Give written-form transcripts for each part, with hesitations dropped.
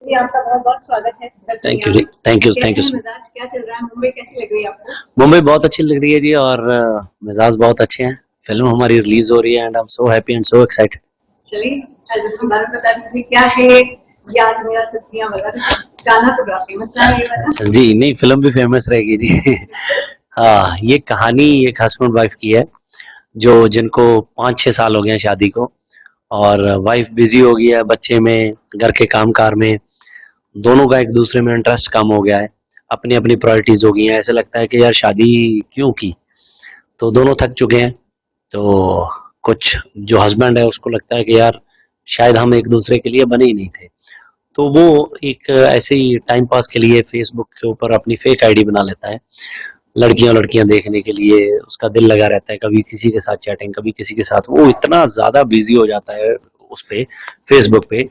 जी, आपका बहुत-बहुत स्वागत है थैंक यू दुनिया जी, में। थैंक यू, थैंक कैसे यू हैं सो मिज़ाज? क्या चल रहा है? मुंबई कैसी लग रही है आपको? मुंबई बहुत अच्छी लग रही है जी और मिजाज बहुत अच्छे हैं। फिल्म हमारी रिलीज हो रही है and I am so happy and so excited. चलिए, फिल्म के बारे में बता दीजिए क्या है? याद मेरा तितलियाँ वगैरह गाना तो बड़ा फेमस रहा है ये वाला। जी नहीं, फिल्म भी फेमस रहेगी जी। हाँ, ये कहानी एक हस्बैंड वाइफ की है जो जिनको 5-6 साल हो गए हैं शादी को और वाइफ बिजी हो गई है बच्चे में, घर के काम कार में। दोनों का एक दूसरे में इंटरेस्ट कम हो गया है, अपनी अपनी प्रायोरिटीज हो गई हैं। ऐसा लगता है कि यार शादी क्यों की। तो दोनों थक चुके हैं। तो कुछ जो हस्बैंड है उसको लगता है कि यार शायद हम एक दूसरे के लिए बने ही नहीं थे। तो वो एक ऐसे ही टाइम पास के लिए फेसबुक के ऊपर अपनी फेक आईडी बना लेता है, लड़कियां लड़कियां देखने के लिए। उसका दिल लगा रहता है, कभी किसी के साथ चैटिंग, कभी किसी के साथ। वो इतना ज्यादा बिजी हो जाता है उस पे, फेसबुक पे,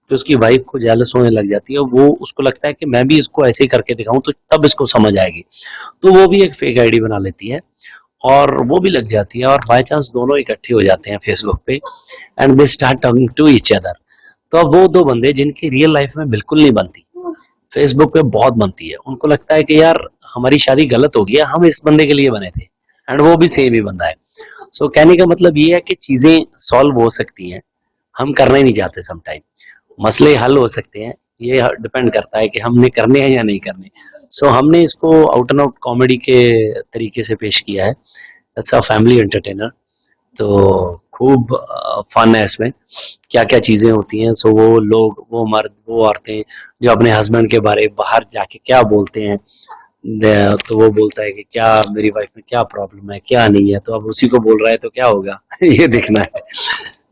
कि उसकी वाइफ को जेलस होने लग जाती है। वो उसको लगता है कि मैं भी इसको ऐसे ही करके दिखाऊं तो तब इसको समझ आएगी। तो वो भी एक फेक आईडी बना लेती है और वो भी लग जाती है और बाय चांस दोनों इकट्ठे हो जाते हैं फेसबुक पे and they start talking to each other. तो अब वो दो बंदे जिनकी रियल लाइफ में बिल्कुल नहीं बनती, फेसबुक पे बहुत बनती है। उनको लगता है कि यार हमारी शादी गलत हो गई है, हम इस बंदे के लिए बने थे एंड वो भी सेम ही बंदा है। सो कहने का मतलब ये है कि चीजें सॉल्व हो सकती हैं, हम करना ही नहीं चाहते। समटाइम मसले हल हो सकते हैं, ये डिपेंड करता है कि हमने करने हैं या नहीं करने। सो हमने इसको आउट एंड आउट कॉमेडी के तरीके से पेश किया है। It's a family entertainer. तो खूब फन है इसमें, क्या क्या चीजें होती हैं। सो वो लोग, वो मर्द, वो औरतें जो अपने हस्बैंड के बारे में बाहर जाके क्या बोलते हैं, तो वो बोलता है कि क्या मेरी वाइफ में क्या प्रॉब्लम है, क्या नहीं है। तो अब उसी को बोल रहा है तो क्या होगा। ये देखना है।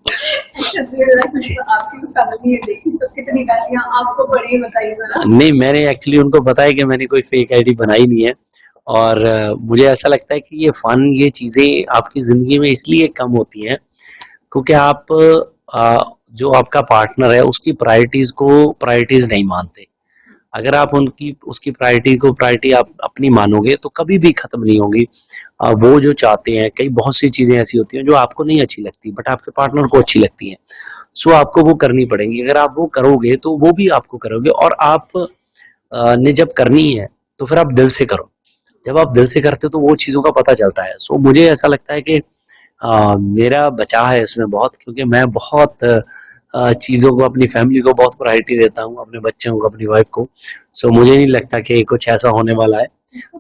अच्छा, रियल लाइफ में तो आपकी भी फैमिली है, देखी तो कितनी गालियाँ आपको पड़ी है बताइए ज़रा? नहीं, मैंने एक्चुअली उनको पता है कि मैंने कोई फेक आईडी बनाई नहीं है और मुझे ऐसा लगता है कि ये फन, ये चीजें आपकी जिंदगी में इसलिए कम होती हैं क्योंकि आप जो आपका पार्टनर है उसकी प्रायोरिटीज को प्रायोरिटीज नहीं मानते। अगर आप उनकी उसकी प्रायोरिटी को प्रायोरिटी आप अपनी मानोगे तो कभी भी खत्म नहीं होगी। वो जो चाहते हैं, कई बहुत सी चीजें ऐसी होती हैं जो आपको नहीं अच्छी लगती बट आपके पार्टनर को अच्छी लगती हैं। सो आपको वो करनी पड़ेंगी। अगर आप वो करोगे तो वो भी आपको करोगे और आप ने जब करनी है तो फिर आप दिल से करो। जब आप दिल से करते हो तो वो चीज़ों का पता चलता है। सो मुझे ऐसा लगता है कि मेरा बचाव है इसमें बहुत, क्योंकि मैं बहुत चीज़ों को, अपनी फैमिली को बहुत प्रायोरिटी देता हूँ, अपने बच्चों को, अपनी वाइफ को। सो मुझे नहीं लगता कि कुछ ऐसा होने वाला है।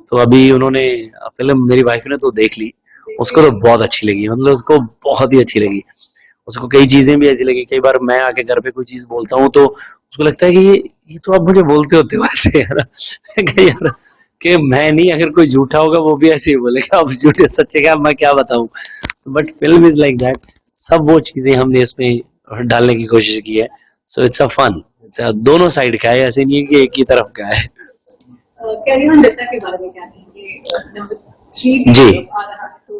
तो अभी उन्होंने फिल्म, मेरी वाइफ ने तो देख ली, उसको तो बहुत अच्छी लगी, मतलब उसको बहुत ही अच्छी लगी। उसको कई चीजें भी ऐसी लगी। कई बार मैं आके घर पे कोई चीज बोलता हूँ तो उसको लगता है कि ये तो आप मुझे बोलते होते हो ऐसे, है ना। कि यार, कि मैं नहीं, अगर कोई झूठा होगा वो भी ऐसे ही बोलेगा, अब झूठे सच्चे का मैं क्या बताऊं। But film is like that. सब वो चीजें हमने इसमें डालने की कोशिश की है। So it's a fun. दोनों साइड का है, ऐसे नहीं है कि एक ही तरफ का है। कैरी ऑन जट्टा के बारे में क्या कहेंगे? नंबर 3 भी जी। आ रहा है तो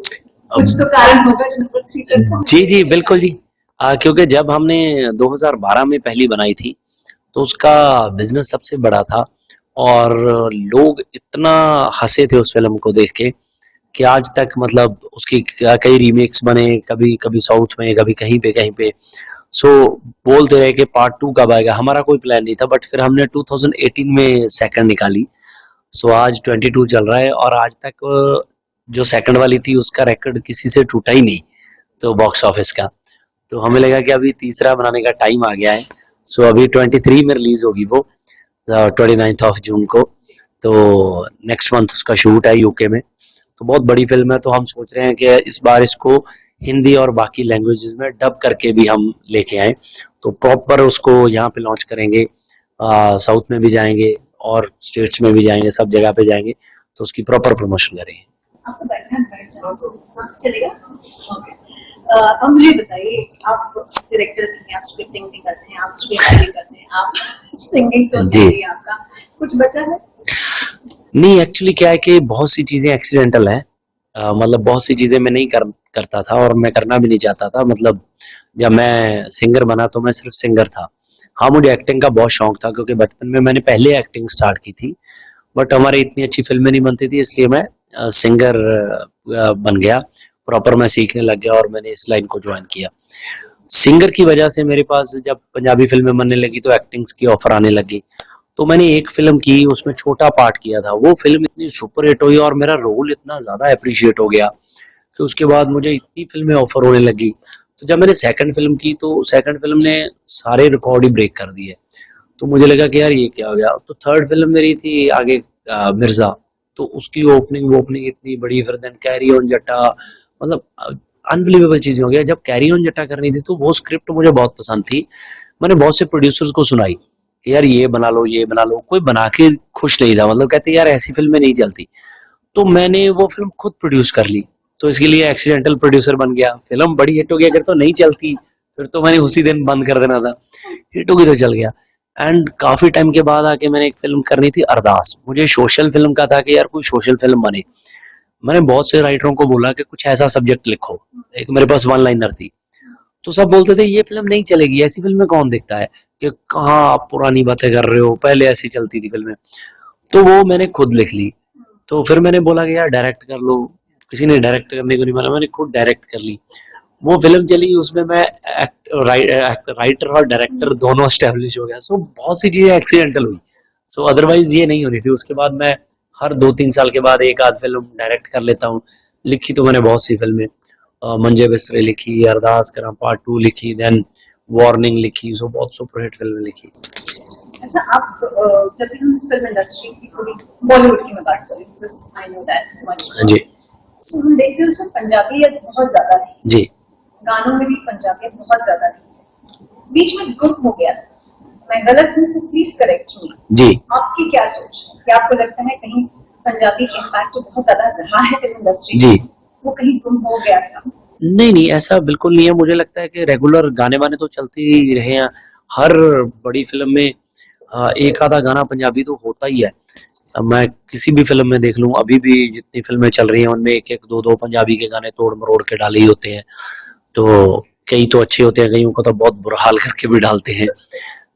कुछ तो कारण होगा जो नंबर 3 तक जी पहुँचे। जी बिल्कुल जी। क्योंकि जब हमने 2012 में पहली बनाई थी तो उसका बिजनेस सबसे बड़ा था और लोग इतना हंसे थे उस फिल्म को देख के कि आज तक, मतलब उसकी कई रीमेक्स बने, कभी कभी साउथ में, कभी कहीं पे कहीं पे। सो बोलते रहे कि पार्ट 2 कब आएगा। हमारा कोई प्लान नहीं था बट फिर हमने 2018 में सेकंड निकाली। सो आज 22 चल रहा है और आज तक जो सेकंड वाली थी उसका रिकॉर्ड किसी से टूटा ही नहीं, तो बॉक्स ऑफिस का। तो हमें लगा कि अभी तीसरा बनाने का टाइम आ गया है। सो अभी 23 में रिलीज होगी वो, 29 जून को। तो नेक्स्ट मंथ उसका शूट है यूके में। तो बहुत बड़ी फिल्म है, तो हम सोच रहे हैं कि इस बार इसको हिंदी और बाकी लैंग्वेजेस में डब करके भी हम लेके आए। तो प्रॉपर उसको यहाँ पे लॉन्च करेंगे, साउथ में भी जाएंगे और स्टेट्स में भी जाएंगे, सब जगह पे जाएंगे। तो उसकी प्रॉपर प्रमोशन करेंगे। आपको बैठना है, बैठ जाओ। हाँ, चलेगा? ओके। अब मुझे बताइए, आप डायरेक्टर भी हैं, आप स्क्रिप्टिंग भी करते हैं, आप स्क्रीन राइटिंग करते हैं, आप सिंगिंग तो जी। है ही आपका। कुछ बचा है? नहीं, एक्चुअली क्या है कि बहुत सी चीज़ें एक्सीडेंटल हैं। मतलब बहुत सी चीज़ें मैं नहीं करता था और मैं करना भी नहीं चाहता था। मतलब जब मैं सिंगर बना तो मैं सिर्फ सिंगर था। हाँ, मुझे एक्टिंग का बहुत शौक था क्योंकि बचपन में मैंने पहले एक्टिंग स्टार्ट की थी बट हमारी इतनी अच्छी फिल्में नहीं बनती थी, इसलिए मैं सिंगर बन गया। प्रॉपर मैं सीखने लग गया और मैंने इस लाइन को ज्वाइन किया। सिंगर की वजह से मेरे पास जब पंजाबी फिल्में बनने लगी तो एक्टिंग्स की ऑफर आने लगी। तो मैंने एक फिल्म की, उसमें छोटा पार्ट किया था। वो फिल्म इतनी सुपर हिट हुई और मेरा रोल इतना ज्यादा अप्रिशिएट हो गया कि उसके बाद मुझे इतनी फिल्में ऑफर होने लगी। तो जब मैंने सेकंड फिल्म की तो सेकंड फिल्म ने सारे रिकॉर्ड ही ब्रेक कर दिए। तो मुझे लगा कि यार ये क्या हो गया। तो थर्ड फिल्म मेरी थी आगे, मिर्जा। तो उसकी ओपनिंग ओपनिंग इतनी बड़ी, फिर देन कैरी ऑन जट्टा, मतलब अनबिलीवेबल चीजें हो गया। जब कैरी ऑन जट्टा करनी थी तो वो स्क्रिप्ट मुझे बहुत पसंद थी। मैंने बहुत से प्रोड्यूसर्स को सुनाई कि यार ये बना लो, ये बना लो। कोई बना के खुश नहीं था, मतलब कहते यार ऐसी फिल्में नहीं चलती। तो मैंने वो फिल्म खुद प्रोड्यूस कर ली। तो इसके लिए एक्सीडेंटल प्रोड्यूसर बन गया। फिल्म बड़ी हिट हो गई, अगर तो नहीं चलती फिर तो मैंने उसी दिन बंद कर देना था। हिट हो गई तो चल गया। एंड काफी टाइम के बाद आके मैंने एक फिल्म करनी थी, अरदास। मुझे सोशल फिल्म का था कि यार कोई सोशल फिल्म बने। मैंने बहुत से राइटरों को बोला कि कुछ ऐसा सब्जेक्ट लिखो। एक मेरे पास वन लाइनर थी। तो सब बोलते थे ये फिल्म नहीं चलेगी, ऐसी फिल्में कौन देखता है, कि कहाँ आप पुरानी बातें कर रहे हो, पहले ऐसी चलती थी फिल्में। तो वो मैंने खुद लिख ली। तो फिर मैंने बोला कि यार डायरेक्ट कर लो। किसी ने डायरेक्ट करने को नहीं माना, मैंने खुद डायरेक्ट कर ली। वो फिल्म चली, उसमें मैं राइटर और डायरेक्टर दोनों एस्टेब्लिश हो गया। सो बहुत सी चीजें एक्सीडेंटल हुई। सो अदरवाइज ये नहीं हो रही थी। उसके बाद मैं हर 2-3 साल के बाद एक आध फिल्म डायरेक्ट कर लेता हूँ। लिखी तो मैंने बहुत सी फिल्में, मंजे बिस्तरे लिखी, अरदास करा पार्ट 2 लिखी, देन वार्निंग लिखी। सो बहुत सुपरहिट फिल्में लिखी। अच्छा, आप जब भी हम फिल्म इंडस्ट्री की पूरी बॉलीवुड की मैं बात करूँ, because I know that much हाँ मोर। जी। सो हम देखते हैं उसमें पंजाबियत बहुत ज्यादा थी, जी। गानों में भी पंजाबियत बहुत ज्यादा थी, बीच में गुम हो गया था। मैं गलत हूँ तो प्लीज करेक्ट मी। जी। आपकी क्या सोच है? क्या आपको लगता है कहीं पंजाबी इम्पैक्ट जो बहुत ज्यादा रहा है फिल्म इंडस्ट्री जी। में, वो कहीं गुम हो गया था? नहीं नहीं, ऐसा बिल्कुल नहीं है। मुझे लगता है कि रेगुलर गाने वाने तो चलते ही रहे हैं। हर बड़ी फिल्म में एक आधा गाना पंजाबी तो होता ही है। अब मैं किसी भी फिल्म में देख लूं, अभी भी जितनी फिल्में चल रही हैं उनमें एक एक दो दो पंजाबी के गाने तोड़ मरोड़ के डाले ही होते हैं। तो कई तो अच्छे होते हैं, कईयों को तो बहुत बुरा हाल करके भी डालते हैं।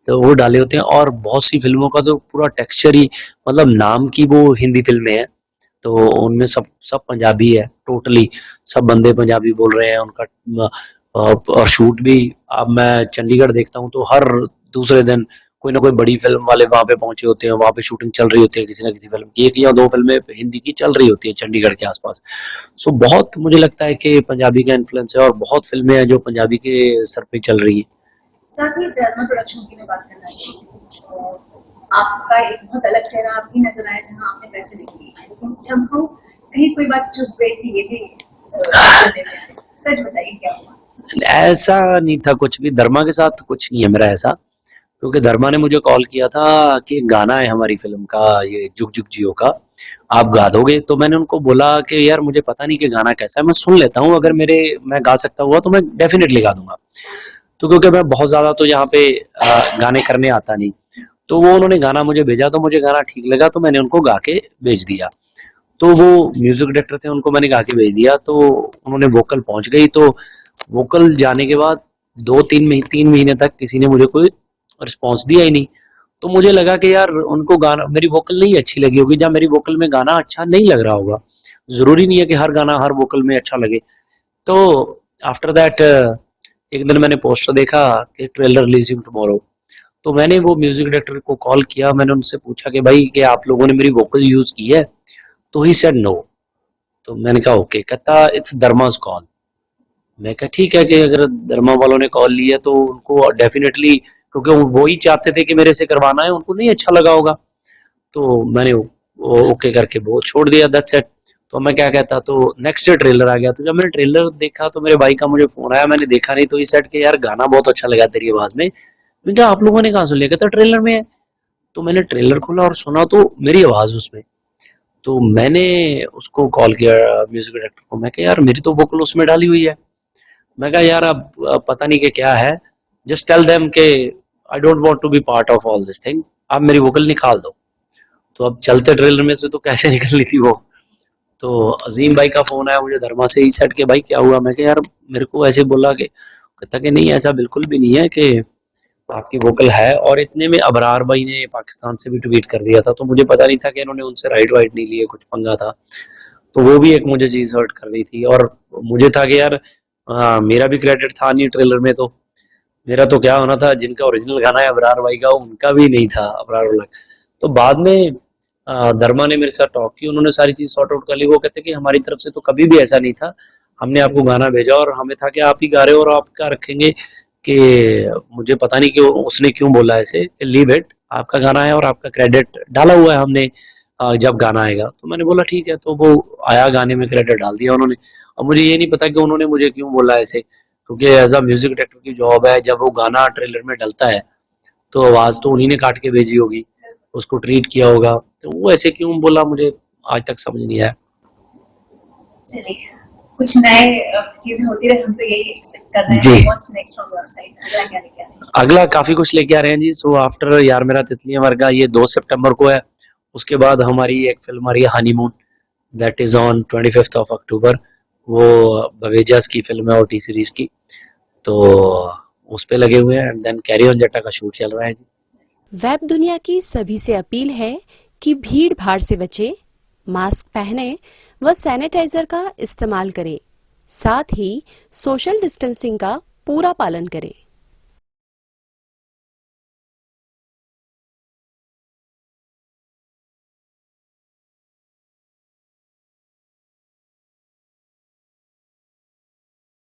तो वो डाले होते हैं। और बहुत सी फिल्मों का तो पूरा टेक्सचर ही, मतलब नाम की वो हिंदी फिल्में हैं, तो उनमें सब सब पंजाबी है टोटली। सब बंदे पंजाबी बोल रहे हैं उनका। और शूट भी, अब मैं चंडीगढ़ देखता हूँ तो हर दूसरे दिन कोई ना कोई बड़ी फिल्म वाले वहां पे पहुंचे होते हैं। वहां पे शूटिंग चल रही होती है किसी ना किसी फिल्म की, एक या दो फिल्में हिंदी की चल रही होती है चंडीगढ़ के आसपास। सो बहुत मुझे लगता है कि पंजाबी का इन्फ्लुएंस है और बहुत फिल्में हैं जो पंजाबी के सर पे चल रही है। साथ ही ड्रामा प्रोडक्शन की मैं बात करना चाहती हूँ। आपका एक बहुत अलग चेहरा आप भी नजर आया जहाँ आपने पैसे नहीं लिए हैं, लेकिन somehow कहीं कोई बात चुप गई थी, ये भी सुनने में आया। सच बताइए क्या हुआ? ऐसा नहीं था कुछ भी, धर्मा के साथ कुछ नहीं है मेरा ऐसा। क्योंकि धर्मा ने मुझे कॉल किया था कि गाना है हमारी फिल्म का, ये जुग जुग जियो का, आप गा दोगे? तो मैंने उनको बोला कि यार मुझे पता नहीं कि गाना कैसा है, मैं सुन लेता हूँ, अगर मेरे मैं गा सकता हुआ तो मैं डेफिनेटली गा दूंगा। तो क्योंकि मैं बहुत ज्यादा तो यहाँ पे गाने करने आता नहीं। तो वो उन्होंने गाना मुझे भेजा, तो मुझे गाना ठीक लगा तो मैंने उनको गा के भेज दिया। तो वो म्यूजिक डायरेक्टर थे, उनको मैंने गा के भेज दिया। तो उन्होंने वोकल पहुंच गई। तो वोकल जाने के बाद 2-3 महीने तक किसी ने मुझे कोई रिस्पॉन्स दिया ही नहीं। तो मुझे लगा कि यार उनको गाना, मेरी वोकल नहीं अच्छी लगी होगी, या मेरी वोकल में गाना अच्छा नहीं लग रहा होगा। जरूरी नहीं है कि हर गाना हर वोकल में अच्छा लगे। तो आफ्टर दैट एक दिन मैंने पोस्टर देखा कि ट्रेलर रिलीजिंग टुमारो। तो मैंने वो म्यूजिक डायरेक्टर को कॉल किया, मैंने उनसे पूछा कि भाई कि आप लोगों ने मेरी वोकल यूज की है? तो ही सेड नो। तो मैंने कहा ओके। कहता इट्स धर्मा's कॉल। मैं कहा ठीक है, कि अगर धर्मा वालों ने कॉल लिया तो उनको डेफिनेटली, क्योंकि वो ही चाहते थे कि मेरे से करवाना है, उनको नहीं अच्छा लगा होगा। तो मैंने वो ओके करके वो छोड़ दिया, दैट्स इट। तो मैं क्या कहता, तो नेक्स्ट डे ट्रेलर आ गया। तो जब मैंने ट्रेलर देखा तो मेरे भाई का मुझे फोन आया, मैंने देखा नहीं। तो इस सेट के यार गाना बहुत अच्छा लगा तेरी आवाज में। मैं क्या आप लोगों ने कहा सुन लिया? कहता ट्रेलर में है। तो मैंने ट्रेलर खोला और सुना तो मेरी आवाज उसमें। तो मैंने उसको कॉल किया म्यूजिक डायरेक्टर को, मैं कहा यार मेरी तो वोकल उसमें डाली हुई है। मैं कहा यार अब पता नहीं कि क्या है, जस्ट टेल देम के I don't want to be part of all this thing, आप मेरी वोकल निकाल दो। तो अब चलते ट्रेलर में से तो कैसे निकलनी थी वो। तो अजीम भाई का फोन आया मुझे धर्मा से, ही सेट के भाई क्या हुआ? मैं कहा यार मेरे को ऐसे बोला कि, कहता कि नहीं ऐसा बिल्कुल भी नहीं है कि आपकी वोकल है। और इतने में अबरार भाई ने पाकिस्तान से भी ट्वीट कर दिया था। तो मुझे पता नहीं था कि इन्होंने उनसे राइट वाइट नहीं लिए, कुछ पंगा था। तो वो भी एक मुझे चीज हर्ट कर रही थी। और मुझे था कि यार मेरा भी क्रेडिट था नहीं ट्रेलर में। तो मेरा तो क्या होना था, जिनका ओरिजिनल गाना है अबरार भाई का, उनका भी नहीं था अबरार उलग। तो बाद में धर्मा ने मेरे साथ टॉक की, उन्होंने सारी चीज सॉर्ट आउट कर ली। वो कहते कि हमारी तरफ से तो कभी भी ऐसा नहीं था, हमने आपको गाना भेजा और हमें था कि आप ही गा रहे हो और आप क्या रखेंगे कि मुझे पता नहीं क्यों उसने क्यों बोला ऐसे, लीव इट, आपका गाना है और आपका क्रेडिट डाला हुआ है हमने, जब गाना आएगा। तो मैंने बोला ठीक है, तो वो आया, गाने में क्रेडिट डाल दिया उन्होंने। अब मुझे ये नहीं पता कि उन्होंने मुझे क्यों बोला ऐसे, क्योंकि एज अ म्यूजिक डायरेक्टर की जॉब है, जब वो गाना ट्रेलर में डलता है तो आवाज तो उन्हीं ने काट के भेजी होगी, उसको ट्रीट किया होगा, तो वो ऐसे क्यों बोला मुझे आज तक समझ नहीं आया। चलिए, कुछ नए चीजें होती रहे, हम तो यही एक्सपेक्ट कर रहे जी। हैं। What's next from your side, अगला क्या लेके आ रहे हैं? अगला काफी कुछ लेके आ रहे हैं जी। सो आफ्टर यार मेरा तितलियां वर्गा, ये 2 सितंबर को है। उसके बाद हमारी एक फिल्म आ रही है honeymoon, that is on 25th of October. वो बवेजास की फिल्म है ओटी सीरीज की, तो उस पे लगे हुए हैं। एंड देन कैरी ऑन जट्टा का शूट चल रहा है जी। वेब दुनिया की सभी से अपील है कि भीड़ भाड़ से बचे, मास्क पहने व सैनिटाइजर का इस्तेमाल करें, साथ ही सोशल डिस्टेंसिंग का पूरा पालन करें।